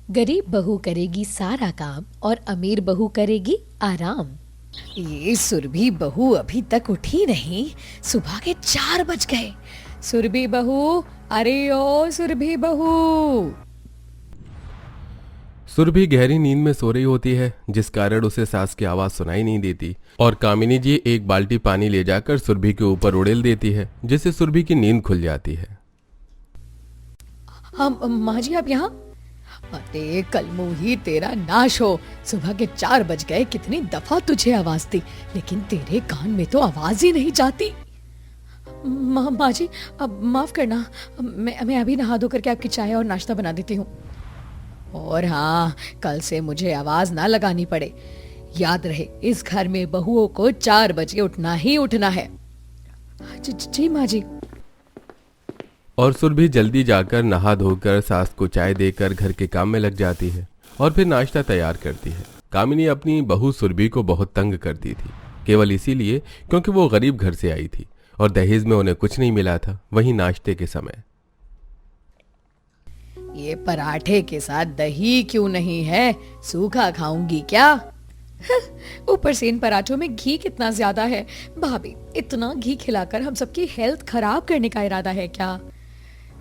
गरीब बहू करेगी सारा काम और अमीर बहू करेगी आराम। ये सुरभि बहू अभी तक उठी नहीं, सुबह के 4 बज गए। सुरभि बहू, अरे ओ सुरभि बहू। सुरभि गहरी नींद में सो रही होती है, जिस कारण उसे सास की आवाज सुनाई नहीं देती और कामिनी जी एक बाल्टी पानी ले जाकर सुरभि के ऊपर उड़ेल देती है, जिससे सुरभि की नींद खुल जाती है। माँ जी आप यहाँ? अरे कल मुही तेरा नाश हो, सुबह के 4 बज गए। कितनी दफा तुझे आवाज दी, लेकिन तेरे कान में तो आवाज ही नहीं जाती। माँ जी अब माफ करना, मैं अभी नहा धो करके आपकी चाय और नाश्ता बना देती हूँ। और हाँ, कल से मुझे आवाज ना लगानी पड़े। याद रहे, इस घर में बहुओं को 4 बजे उठना ही उठना है। जी माँ जी। और सुरभि जल्दी जाकर नहा धोकर सास को चाय देकर घर के काम में लग जाती है और फिर नाश्ता तैयार करती है। कामिनी अपनी बहू सुरभि को बहुत तंग करती थी, केवल इसीलिए क्योंकि वो गरीब घर से आई थी और दहेज में उन्हें कुछ नहीं मिला था। वहीं नाश्ते के समय, ये पराठे के साथ दही क्यों नहीं है? सूखा खाऊंगी क्या? ऊपर से इन पराठों में घी कितना ज्यादा है। भाभी, इतना घी खिलाकर हम सबकी हेल्थ खराब करने का इरादा है क्या?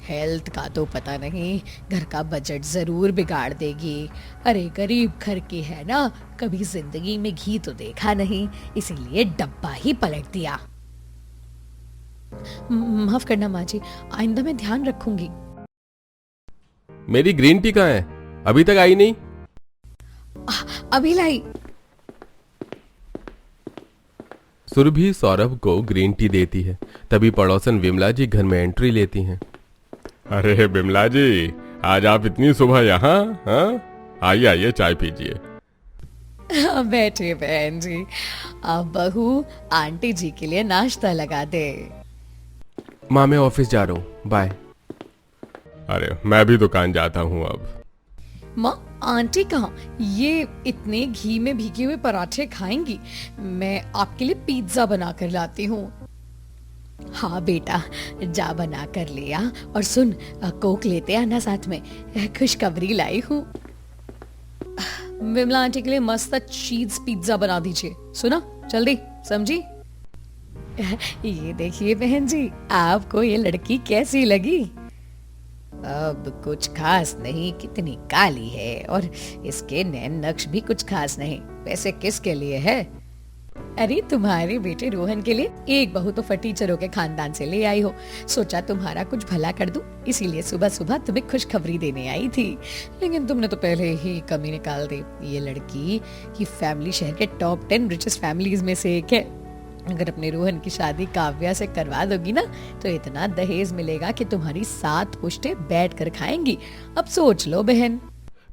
हेल्थ का तो पता नहीं, घर का बजट जरूर बिगाड़ देगी। अरे गरीब घर की है ना, कभी जिंदगी में घी तो देखा नहीं, इसीलिए डब्बा ही पलट दिया। माफ करना माँ जी, आइंदा मैं ध्यान रखूंगी। मेरी ग्रीन टी कहाँ है? अभी तक आई नहीं। अभी लाई। सुरभि सौरभ को ग्रीन टी देती है, तभी पड़ोसन विमला जी घर में एंट्री लेती हैं। अरे बिमला जी, आज आप इतनी सुबह यहाँ? हाँ, आइए आइए, चाय पीजिए। बैठे बहन जी। अब बहू आंटी जी के लिए नाश्ता लगा दे। माँ मैं ऑफिस जा रहा हूँ, बाय। अरे मैं भी दुकान जाता हूँ अब। माँ, आंटी कहाँ? ये इतने घी में भीगे हुए पराठे खाएंगी? मैं आपके लिए पिज्जा बना कर लाती हूँ। हाँ बेटा, जा बना कर ले आ। और सुन, कोक लेते आना साथ में, खुशखबरी लाई हूँ। विमला आंटी के लिए मस्त चीज पिज्जा बना दीजिए। सुना, जल्दी, समझी? ये देखिए बहन जी, आपको ये लड़की कैसी लगी? अब कुछ खास नहीं, कितनी काली है और इसके नैन नक्श भी कुछ खास नहीं। वैसे किसके लिए है? अरे तुम्हारे बेटे रोहन के लिए। एक बहू तो फटीचरों के खानदान से ले आई हो, सोचा तुम्हारा कुछ भला कर दूं, इसीलिए सुबह सुबह तुम्हें खुशखबरी देने आई थी। लेकिन तुमने तो पहले ही कमी निकाल दी। ये लड़की की फैमिली शहर के टॉप 10 रिचेस्ट फैमिलीज में से एक है। अगर अपने रोहन की शादी काव्या से करवा दोगी ना, तो इतना दहेज मिलेगा कि तुम्हारी 7 पुश्तें बैठ कर खाएंगी। अब सोच लो बहन।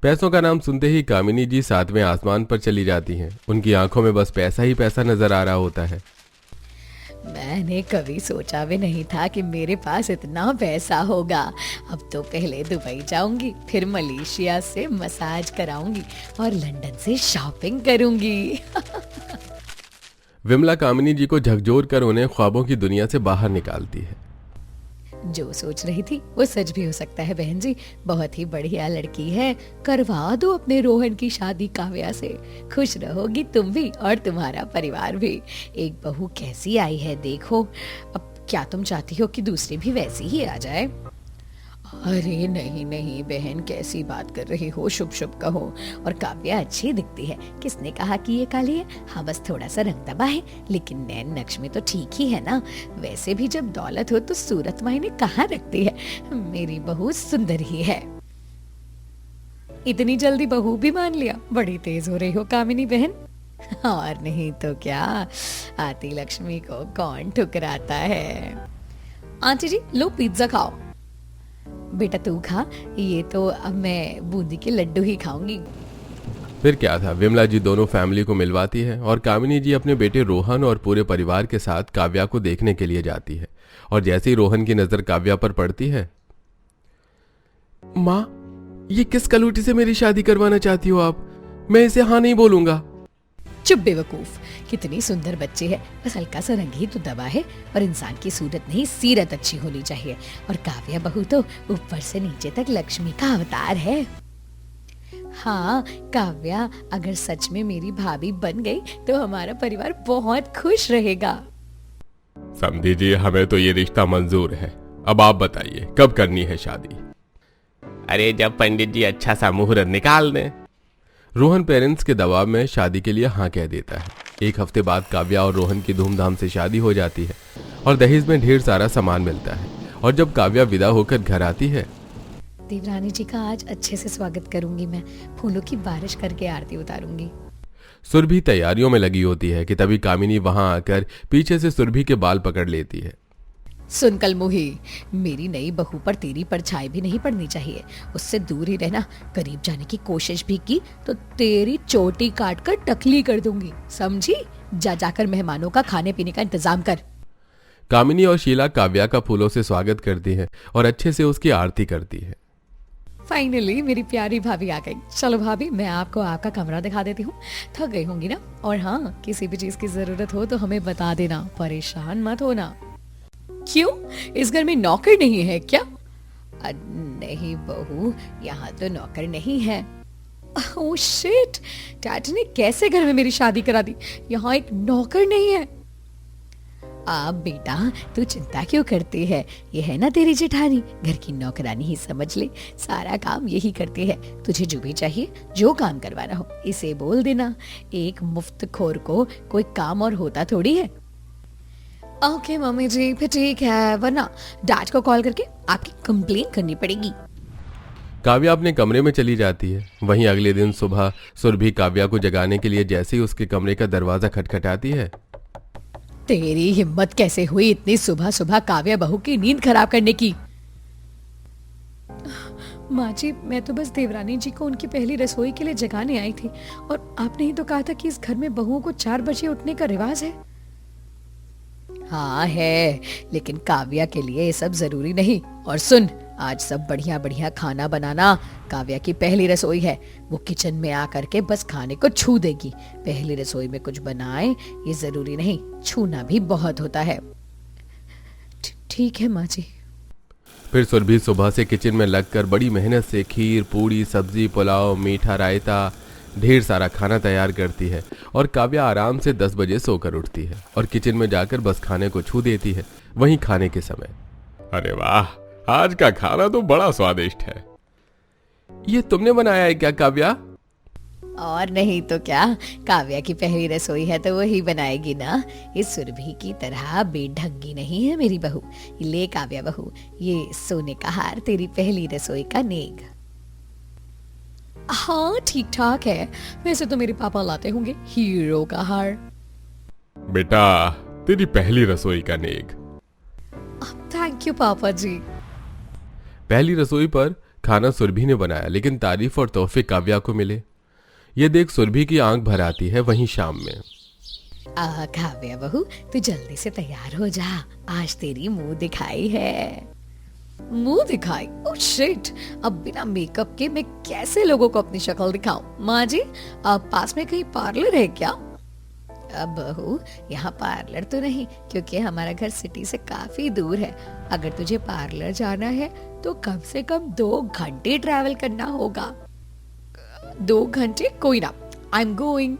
पैसों का नाम सुनते ही कामिनी जी 7वें आसमान पर चली जाती हैं। उनकी आंखों में बस पैसा ही पैसा नजर आ रहा होता है। मैंने कभी सोचा भी नहीं था कि मेरे पास इतना पैसा होगा। अब तो पहले दुबई जाऊंगी, फिर मलेशिया से मसाज कराऊंगी और लंदन से शॉपिंग करूंगी। विमला कामिनी जी को झकझोर कर उन्हें ख्वाबों की दुनिया से बाहर निकालती है। जो सोच रही थी वो सच भी हो सकता है बहन जी। बहुत ही बढ़िया लड़की है, करवा दो अपने रोहन की शादी काव्या से। खुश रहोगी तुम भी और तुम्हारा परिवार भी। एक बहू कैसी आई है देखो। अब क्या तुम चाहती हो कि दूसरी भी वैसी ही आ जाए? अरे नहीं नहीं बहन, कैसी बात कर रही हो? शुभ शुभ कहो। और काव्या अच्छी दिखती है, किसने कहा कि ये काली है? हाँ बस थोड़ा सा रंग दबा है, लेकिन नैन नक्श में तो ठीक ही है ना। वैसे भी जब दौलत हो तो सूरत मायने कहाँ रखती है। मेरी बहू सुंदर ही है। इतनी जल्दी बहू भी मान लिया? बड़ी तेज हो रही हो कामिनी बहन। और नहीं तो क्या, आती लक्ष्मी को कौन ठुकराता है। आंटी जी लो पिज्जा खाओ। बेटा तू खा, ये तो अब मैं बूंदी के लड्डू ही खाऊंगी। फिर क्या था, विमला जी दोनों फैमिली को मिलवाती है और कामिनी जी अपने बेटे रोहन और पूरे परिवार के साथ काव्या को देखने के लिए जाती है। और जैसे ही रोहन की नजर काव्या पर पड़ती है, माँ ये किस कलूटी से मेरी शादी करवाना चाहती हो आप? मैं इसे हाँ नहीं बोलूंगा। चुप बेवकूफ, कितनी सुंदर बच्ची है, बस हल्का सा रंग ही तो दबा है। और इंसान की सूरत नहीं, सीरत अच्छी होनी चाहिए। और काव्या बहू तो ऊपर से नीचे तक लक्ष्मी का अवतार है। हाँ काव्या, अगर सच में मेरी भाभी बन गई तो हमारा परिवार बहुत खुश रहेगा। समधी जी, हमें तो ये रिश्ता मंजूर है। अब आप बताइए कब करनी है शादी? अरे जब पंडित जी अच्छा सा मुहूर्त निकाल दें। रोहन पेरेंट्स के दबाव में शादी के लिए हाँ कह देता है। एक हफ्ते बाद काव्या और रोहन की धूमधाम से शादी हो जाती है और दहेज में ढेर सारा सामान मिलता है। और जब काव्या विदा होकर घर आती है, देवरानी जी का आज अच्छे से स्वागत करूंगी मैं, फूलों की बारिश करके आरती उतारूंगी। सुरभि तैयारियों में लगी होती है कि तभी कामिनी वहां आकर पीछे से सुरभि के बाल पकड़ लेती है। सुन कलमुही, मेरी नई बहू पर तेरी परछाई भी नहीं पड़नी चाहिए, उससे दूर ही रहना। करीब जाने की कोशिश भी की तो तेरी चोटी काट कर टकली कर दूंगी, समझी? जा जाकर मेहमानों का खाने पीने का इंतजाम कर। कामिनी और शीला काव्या का फूलों से स्वागत करती है और अच्छे से उसकी आरती करती है। फाइनली मेरी प्यारी भाभी आ गई। चलो भाभी, मैं आपको आपका कमरा दिखा देती हूँ। थक गई होंगी ना? और हाँ, किसी भी चीज की जरूरत हो तो हमें बता देना, परेशान मत होना। क्यों, इस घर में नौकर नहीं है क्या? नहीं बहू, यहाँ तो नौकर नहीं है। ओह शिट, डैड ने कैसे घर में मेरी शादी करा दी? यहाँ एक नौकर नहीं है। आप बेटा, तू चिंता क्यों करती है? ये है ना तेरी जेठानी, घर की नौकरानी ही समझ ले, सारा काम यही करती है। तुझे जो भी चाहिए, जो काम करवाना हो, इसे बोल देना। एक मुफ्त खोर को कोई काम और होता थोड़ी है। ओके मम्मी जी, फिर ठीक है, वरना डैड को कॉल करके आपकी कंप्लेन करनी पड़ेगी। काव्या अपने कमरे में चली जाती है। वहीं अगले दिन सुबह सुरभि काव्या को जगाने के लिए जैसे ही उसके कमरे का दरवाजा खटखटाती है, तेरी हिम्मत कैसे हुई इतनी सुबह सुबह काव्या बहू की नींद खराब करने की? माँ जी, मैं तो बस देवरानी जी को उनकी पहली रसोई के लिए जगाने आई थी, और आपने ही तो कहा था कि इस घर में बहुओं को 4 बजे उठने का रिवाज है। हाँ है, लेकिन काव्या के लिए ये सब जरूरी नहीं। और सुन, आज सब बढ़िया बढ़िया खाना बनाना। काव्या की पहली रसोई है, वो किचन में आकर के बस खाने को छू देगी। पहली रसोई में कुछ बनाए ये जरूरी नहीं, छूना भी बहुत होता है। ठीक है माँ जी। फिर सुरभि सुबह से किचन में लगकर बड़ी मेहनत से खीर, पूड़ी, सब्जी, पुलाव, मीठा, रायता, ढेर सारा खाना तैयार करती है। और काव्या आराम से 10 बजे सोकर उठती है और किचन में जाकर बस खाने को छू देती है। वहीं खाने के समय, अरे वाह, आज का खाना तो बड़ा स्वादिष्ट है। ये तुमने बनाया है क्या काव्या? और नहीं तो क्या, काव्या की पहली रसोई है तो वही बनाएगी ना। इस सुरभि की तरह बेढंगी नहीं है मेरी बहू। ले काव्या बहू, ये सोने का हार तेरी पहली रसोई का नेग। हाँ ठीक ठाक है, वैसे तो मेरे पापा लाते होंगे हीरो का हार। बेटा, तेरी पहली रसोई का नेग। थैंक यू पापा जी। पहली रसोई पर खाना सुरभि ने बनाया, लेकिन तारीफ और तोहफे काव्या को मिले। ये देख सुरभि की आंख भर आती है। वहीं शाम में, काव्या बहू, तू जल्दी से तैयार हो जा, आज तेरी मुंह दिखाई है। मुंह दिखाई? ओह शिट, अब बिना मेकअप के मैं कैसे लोगों को अपनी शक्ल दिखाऊं? माँ जी, अब पास में कहीं पार्लर है क्या? अब बहू, यहाँ पार्लर तो नहीं, क्योंकि हमारा घर सिटी से काफी दूर है। अगर तुझे पार्लर जाना है तो कम से कम 2 घंटे ट्रैवल करना होगा। 2 घंटे? कोई ना, आई एम गोइंग।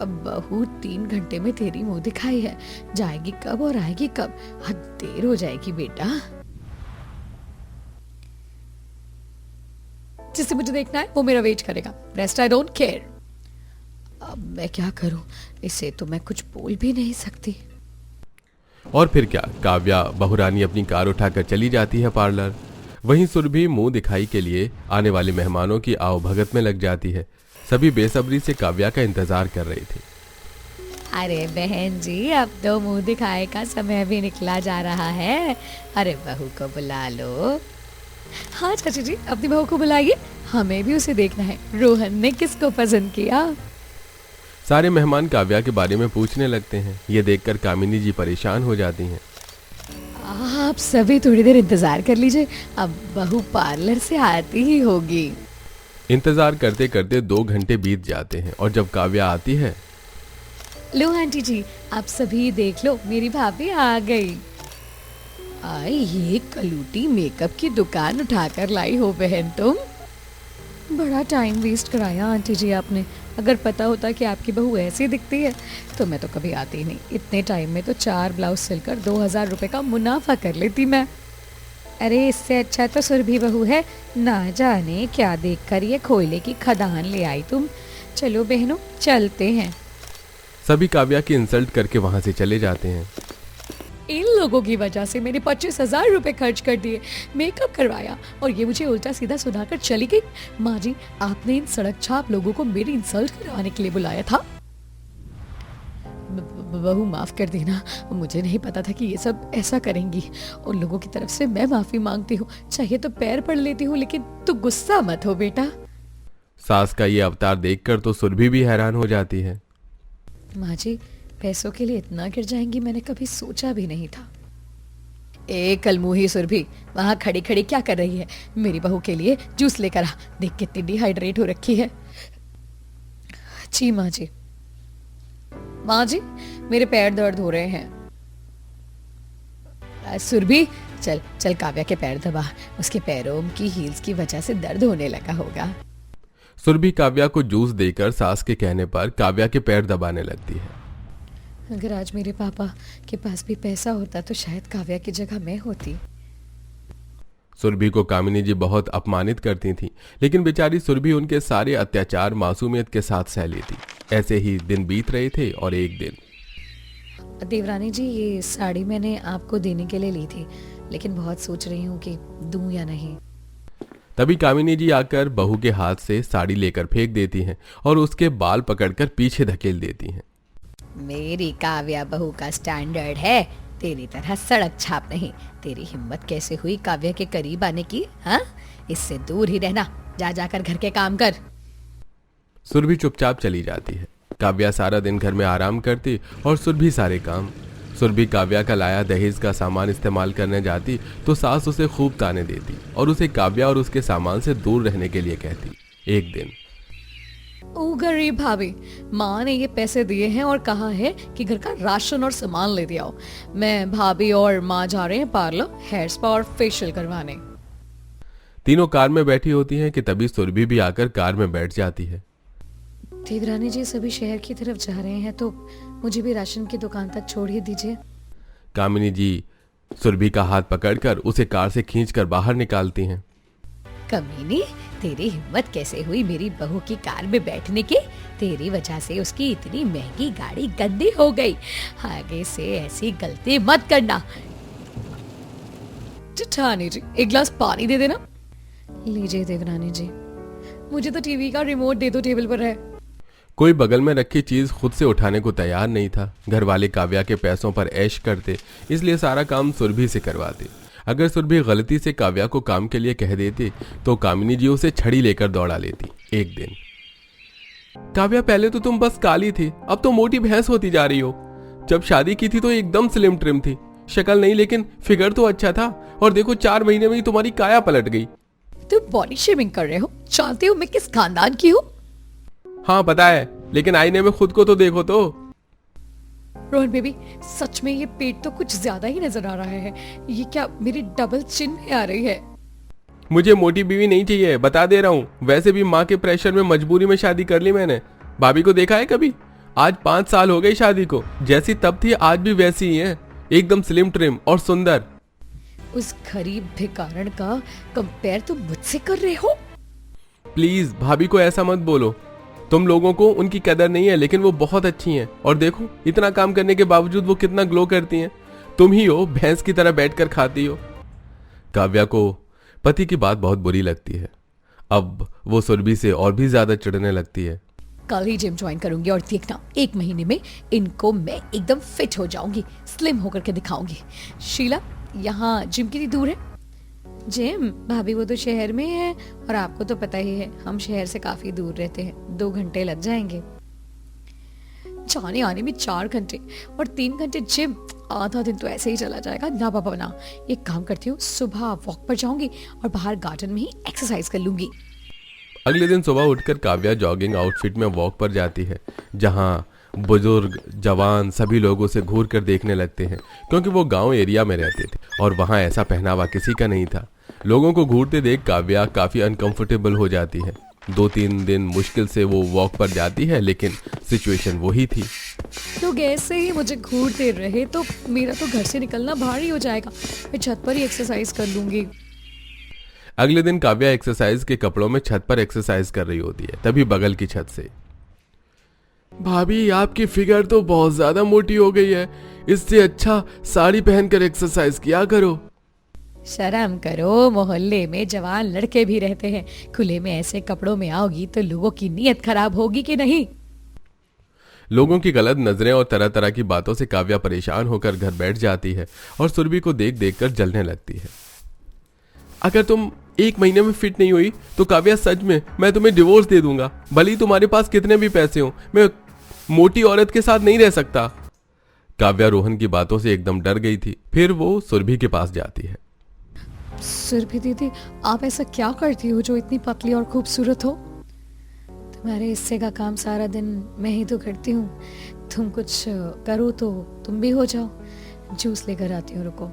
अब बहू, 3 घंटे में तेरी मुंह दिखाई है, जाएगी कब और आएगी कब? हद देर हो जाएगी बेटा। जिसे मुझे देखना है वो मेरा वेट करेगा, रेस्ट आई डोंट केयर। अब मैं क्या करूं, इसे तो मैं कुछ बोल भी नहीं सकती। और फिर क्या, काव्या बहुरानी अपनी कार उठाकर चली जाती है पार्लर। वहीं सुरभि मुंह दिखाई के लिए आने वाले मेहमानों की आवभगत में लग जाती है। सभी बेसब्री से काव्या का इंतजार कर रही थी। अरे बहन जी, अब तो मुंह दिखाए का समय भी निकला जा रहा है। अरे बहू को बुला लो। हाँ चाची जी, अपनी बहू को बुलाइए, हमें भी उसे देखना है, रोहन ने किसको पसंद किया। सारे मेहमान काव्या के बारे में पूछने लगते हैं। ये देखकर कामिनी जी परेशान हो जाती हैं। आप सभी थोड़ी देर इंतजार कर लीजिए, अब बहू पार्लर से आती ही होगी। इंतजार करते करते 2 घंटे बीत जाते हैं और जब काव्या आती है, लो आंटी जी, आप सभी देख लो, मेरी भाभी आ गई। आई, ये कलूटी मेकअप की दुकान उठाकर लाई हो बहन तुम। बड़ा टाइम वेस्ट कराया आंटी जी आपने। अगर पता होता कि आपकी बहू ऐसी दिखती है तो मैं तो कभी आती ही नहीं। इतने टाइम में तो 4 ब्लाउज सिलकर 2000 रुपये का मुनाफा कर लेती मैं। अरे इससे अच्छा तो सुरभि बहू है, ना जाने क्या देखकर ये कोयले की खदान ले आई तुम। चलो बहनों चलते हैं। सभी काव्या की इंसल्ट करके वहां से चले जाते हैं। इन लोगों की वजह से मैंने 25,000 रुपए खर्च कर दिए, मेकअप करवाया और ये मुझे उल्टा सीधा सुनाकर चली गई। माँ जी, आपने इन सड़क छाप लोगों को मेरी इंसल्ट करवाने के लिए बुलाया था। बहू माफ कर देना, मुझे नहीं पता था कि ये सब ऐसा करेंगी। उन लोगों की तरफ से मैं माफी मांगती हूँ, चाहिए तो पैर पड़ लेती हूँ, लेकिन तू गुस्सा मत हो बेटा। सास का ये अवतार देखकर तो सुरभि भी हैरान हो जाती है। माँ जी, पैसों के लिए इतना गिर जाएंगी मैंने कभी सोचा भी नहीं था। ए कलमुही सुरभि, वहां खड़ी खड़ी क्या कर रही है? मेरी बहू के लिए जूस लेकर आ, देख कितनी डिहाइड्रेट हो रखी है। जी माँ जी। माँ जी, मेरे पैर दर्द हो रहे हैं। सुरभि चल चल, काव्या के पैर दबा, उसके पैरों की हील्स की वजह से दर्द होने लगा होगा। सुरभि काव्या को जूस देकर सास के कहने पर काव्या के पैर दबाने लगती है। अगर आज मेरे पापा के पास भी पैसा होता तो शायद काव्या की जगह मैं होती। सुरभि को कामिनी जी बहुत अपमानित करती थी, लेकिन बेचारी सुरभि उनके सारे अत्याचार मासूमियत के साथ सह लेती। ऐसे ही दिन बीत रहे थे और एक दिन। देवरानी जी, ये साड़ी मैंने आपको देने के लिए ली थी, लेकिन बहुत सोच रही हूँ कि दूं या नहीं। तभी कामिनी जी आकर बहू के हाथ से साड़ी लेकर फेंक देती हैं और उसके बाल पकड़कर पीछे धकेल देती हैं। मेरी काव्या बहू का स्टैंडर्ड है, तेरी तरह सड़क छाप नहीं। तेरी हिम्मत कैसे हुई काव्या के करीब आने की? हाँ, इससे दूर ही रहना, जा जाकर घर के काम कर। सुरभि चुपचाप चली जाती है। काव्या सारा दिन घर में आराम करती और सुरभि सारे काम। सुरभि काव्या का लाया दहेज का सामान इस्तेमाल करने जाती तो सास उसे खूब ताने देती और उसे काव्या और उसके सामान से दूर रहने के लिए कहती। एक दिन, ओ गरीब भाभी, माँ ने ये पैसे दिए हैं और कहा है कि घर का राशन और सामान ले दिया हो। मैं, भाभी और माँ जा रहे हैं पार्लर हेयर स्पा और फेशियल करवाने। तीनों कार में बैठी होती हैं कि तभी सुरभि भी आकर कार में बैठ जाती है। देवरानी जी, सभी शहर की तरफ जा रहे हैं तो मुझे भी राशन की दुकान तक छोड़ ही दीजिए। कामिनी जी सुरभि का हाथ पकड़कर उसे कार से खींचकर बाहर निकालती हैं। कमीनी, तेरी हिम्मत कैसे हुई मेरी बहू की कार में बैठने की? तेरी वजह से उसकी इतनी महंगी गाड़ी गंदी हो गई। आगे से ऐसी गलती मत करना। जेठानी जी, एक गिलास पानी दे देना। लीजिए देवरानी जी, मुझे तो टीवी का रिमोट दे दो, टेबल पर है। कोई बगल में रखी चीज खुद से उठाने को तैयार नहीं था। घर वाले काव्या के पैसों पर ऐश करते, इसलिए सारा काम सुरभि से करवाते। अगर सुरभि गलती से काव्या को काम के लिए कह देती तो कामिनी जी उसे छड़ी लेकर दौड़ा लेती। एक दिन, काव्या पहले तो तुम बस काली थी, अब तो मोटी भैंस होती जा रही हो। जब शादी की थी तो एकदम स्लिम ट्रिम थी, शक्ल नहीं लेकिन फिगर तो अच्छा था, और देखो 4 महीने में ही तुम्हारी काया पलट गई। तुम बॉडी शेमिंग कर रहे हो? जानते हो मैं किस खानदान की हूँ? हाँ पता है, लेकिन आईने में खुद को तो देखो तो। रोहन बेबी, सच में ये पेट तो कुछ ज्यादा ही नजर आ रहा है। ये क्या मेरी डबल चिन में आ रही है? मुझे मोटी बीवी नहीं चाहिए, बता दे रहा हूँ। वैसे भी माँ के प्रेशर में मजबूरी में शादी कर ली मैंने। भाभी को देखा है कभी? आज 5 साल हो गए शादी को, जैसी तब थी आज भी वैसी ही है, एकदम स्लिम ट्रिम और सुंदर। उस गरीब भिखारन का कंपेयर तुम मुझसे कर रहे हो? प्लीज भाभी को ऐसा मत बोलो। तुम लोगों को उनकी कदर नहीं है, लेकिन वो बहुत अच्छी हैं। और देखो इतना काम करने के बावजूद वो कितना ग्लो करती हैं। तुम ही हो भैंस की तरह बैठकर खाती हो। काव्या को पति की बात बहुत बुरी लगती है। अब वो सुरभि से और भी ज्यादा चिढ़ने लगती है। कल ही जिम ज्वाइन करूंगी और देखना 1 महीने में इनको मैं एकदम फिट हो जाऊंगी, स्लिम होकर के दिखाऊंगी। शीला, यहाँ जिम कितनी दूर है? जिम भाभी, वो तो शहर में है और आपको तो पता ही है हम शहर से काफी दूर रहते हैं, 2 घंटे लग जाएंगे। जाने आने में 4 घंटे और 3 घंटे जिम, आधा दिन तो ऐसे ही चला जाएगा। ना बाबा ना, एक काम करती हूँ, सुबह वॉक पर जाऊंगी और बाहर गार्डन में ही एक्सरसाइज कर लूंगी। अगले दिन सुबह उठकर काव्या जॉगिंग आउटफिट में वॉक पर जाती है, जहाँ बुजुर्ग जवान सभी लोग उसे घूर कर देखने लगते हैं, क्योंकि वो गांव एरिया में रहते थे और वहां ऐसा पहनावा किसी का नहीं था। लोगों को घूरते देख काव्या काफी अनकंफर्टेबल हो जाती है। 2-3 दिन मुश्किल से वो वॉक पर जाती है, लेकिन सिचुएशन वही थी। लोग ऐसे ही मुझे घूरते रहे तो मेरा तो घर से निकलना भारी हो जाएगा। मैं छत पर ही एक्सरसाइज कर लूंगी। अगले दिन काव्या एक्सरसाइज के कपड़ों में छत पर एक्सरसाइज कर रही होती है, तभी बगल की छत से, भाभी आपकी फिगर तो बहुत ज्यादा मोटी हो गई है, इससे अच्छा साड़ी पहनकर एक्सरसाइज किया करो। शर्म करो, मोहल्ले में जवान लड़के भी रहते हैं। खुले में ऐसे कपड़ों में आओगी तो लोगों की नीयत खराब होगी कि नहीं। लोगों की गलत नजरें और तरह तरह की बातों से काव्या परेशान होकर घर बैठ जाती है और सुरभि को देख देख कर जलने लगती है। अगर तुम 1 महीने में फिट नहीं हुई तो काव्या सच में मैं तुम्हें डिवोर्स दे दूंगा, भले ही तुम्हारे पास कितने भी पैसे हो, मैं मोटी औरत के साथ नहीं रह सकता। काव्या रोहन की बातों से एकदम डर गई थी। फिर वो सुरभि के पास जाती है। सुरभि दीदी, आप ऐसा क्या करती हो जो इतनी पतली और खूबसूरत हो? तुम्हारे हिस्से का काम सारा दिन मैं ही तो करती हूँ। तुम कुछ करो तो तुम भी हो जाओ। जूस लेकर आती हूँ, रुको।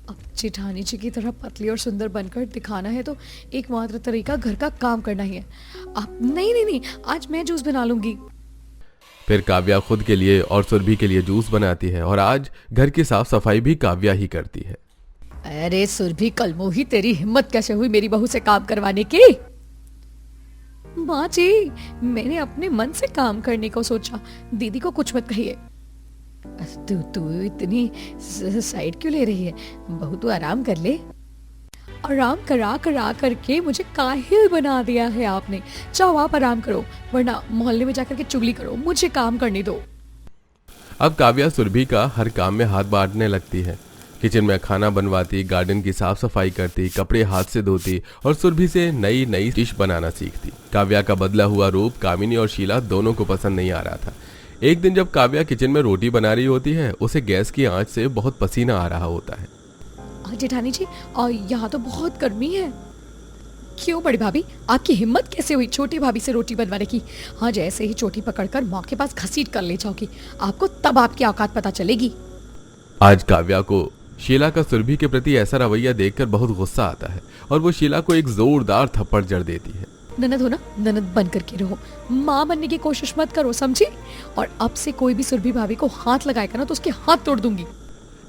अब जेठानी जी की तरह पतली और सुंदर बनकर दिखाना है तो एकमात्र तरीका घर का काम करना ही है। आप नहीं, आज मैं जूस बना लूंगी। फिर काव्या खुद के लिए और सुरभि के लिए जूस बनाती है और आज घर की साफ सफाई भी काव्या ही करती है। अरे सुरभि कलमोही, तेरी हिम्मत कैसे हुई मेरी बहू से काम करवाने की? माँ जी, मैंने अपने मन से काम करने को सोचा, दीदी को कुछ मत कहिए। तू इतनी साइड क्यों ले रही है? बहू तू आराम कर ले। आराम करा करके मुझे काहिल बना दिया है आपने। जाओ आप आराम करो, वरना मोहल्ले में जाकर के चुगली करो, मुझे काम करने दो। अब काव्या सुरभि का हर काम में हाथ बांटने लगती है। किचन में खाना बनवाती, गार्डन की साफ सफाई करती, कपड़े हाथ से धोती और सुरभि से नई नई डिश बनाना सीखती। काव्या का बदला हुआ रूप कामिनी और शीला दोनों को पसंद नहीं आ रहा था। एक दिन जब काव्या किचन में रोटी बना रही होती है, उसे गैस की आंच से बहुत पसीना आ रहा होता है। जेठानी जी, और यहाँ तो बहुत गर्मी है। क्यों बड़ी भाभी, आपकी हिम्मत कैसे हुई छोटी भाभी से रोटी बनवाने की? हाँ, जैसे ही चोटी पकड़कर माँ के पास घसीट कर ले जाओगी, आपको तब आपकी औकात पता चलेगी। आज काव्या को शीला का सुरभि के प्रति ऐसा रवैया देखकर बहुत गुस्सा आता है और वो शीला को एक जोरदार थप्पड़ जड़ देती है। ननद हो ना, ननद बन करके रहो, माँ बनने की कोशिश मत करो, समझी? और अब से कोई भी सुरभि भाभी को हाथ लगाएगा ना तो उसके हाथ तोड़ दूंगी।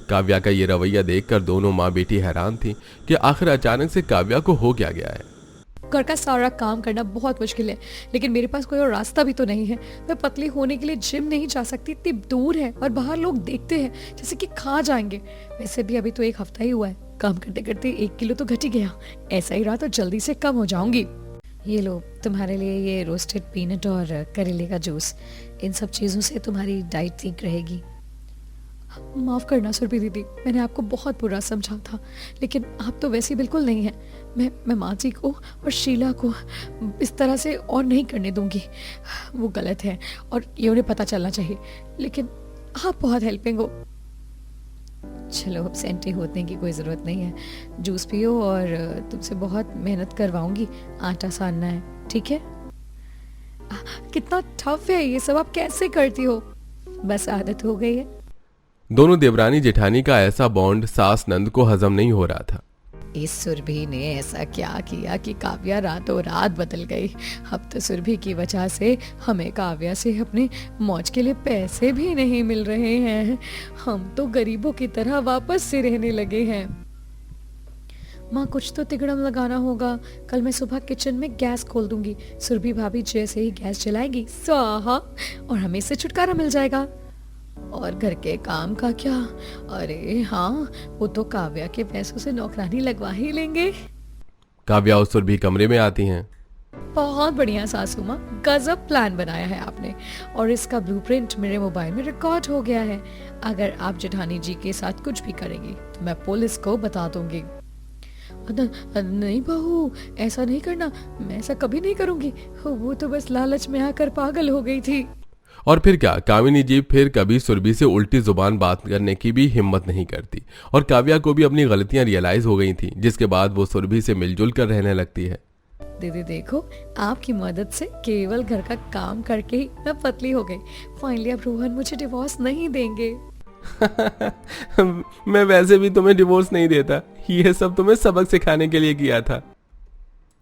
काव्या का ये रवैया देखकर दोनों माँ बेटी हैरान थी कि आखिर अचानक से काव्या को हो क्या गया है। घर का सारा काम करना बहुत मुश्किल है, लेकिन मेरे पास कोई और रास्ता भी तो नहीं है। मैं पतली होने के लिए जिम नहीं जा सकती, इतनी दूर है और बाहर लोग देखते हैं जैसे कि खा जाएंगे। वैसे भी अभी तो 1 हफ्ता ही हुआ है, काम करते करते 1 किलो तो घट ही गया। ऐसा ही रहा तो जल्दी से कम हो जाऊंगी। ये लो तुम्हारे लिए ये रोस्टेड पीनट और करेले का जूस। इन सब चीजों से तुम्हारी डाइट ठीक रहेगी। माफ करना सुरभि दीदी, मैंने आपको बहुत बुरा समझा था, लेकिन आप तो वैसी बिल्कुल नहीं है। मैं माँ जी को और शीला को इस तरह से और नहीं करने दूंगी। वो गलत है और ये उन्हें पता चलना चाहिए, लेकिन आप बहुत हेल्पिंग हो। चलो अब सेंटी होने की कोई ज़रूरत नहीं है, जूस पियो और तुमसे बहुत मेहनत करवाऊंगी, आटा सानना है, ठीक है? कितना टफ है ये सब, आप कैसे करती हो? बस आदत हो गई है। दोनों देवरानी जेठानी का ऐसा बॉन्ड सास नंद को हजम नहीं हो रहा था। इस सुरभि ने ऐसा क्या किया कि काव्या रातों रात बदल गई। अब तो सुरभि की वजह से हमें काव्या से अपने मौज के लिए पैसे भी नहीं मिल रहे हैं। हम तो गरीबों की तरह वापस से रहने लगे हैं। माँ, कुछ तो तिगड़म लगाना होगा। कल मैं सुबह किचन में गैस खोल दूंगी। सुरभि भाभी जैसे ही गैस जलाएगी, स्वाहा, और हमें इससे छुटकारा मिल जाएगा। और घर के काम का क्या? अरे हाँ, वो तो काव्या के पैसों से नौकरानी लगवा ही लेंगे। काव्या और सुरभि कमरे में आती हैं। बहुत बढ़िया सासू माँ, गजब प्लान बनाया है आपने, और इसका ब्लूप्रिंट मेरे मोबाइल में रिकॉर्ड हो गया है। अगर आप जेठानी जी के साथ कुछ भी करेंगी तो मैं पुलिस को बता दूंगी। नहीं बहू, ऐसा नहीं करना, मैं ऐसा कभी नहीं करूंगी। वो तो बस लालच में आकर पागल हो गई थी। और फिर क्या, कामिनी जी फिर कभी सुरभि से उल्टी जुबान बात करने की भी हिम्मत नहीं करती और काव्या को भी अपनी गलतियां रियलाइज हो गई थी, जिसके बाद वो सुरभि से मिलजुल कर रहने लगती है। दीदी देखो, आपकी मदद से केवल घर का काम करके ही मैं पतली हो गई। फाइनली अब रोहन मुझे डिवोर्स नहीं देंगे। मैं वैसे भी तुम्हें डिवोर्स नहीं देता, ये सब तुम्हें सबक सिखाने के लिए किया था।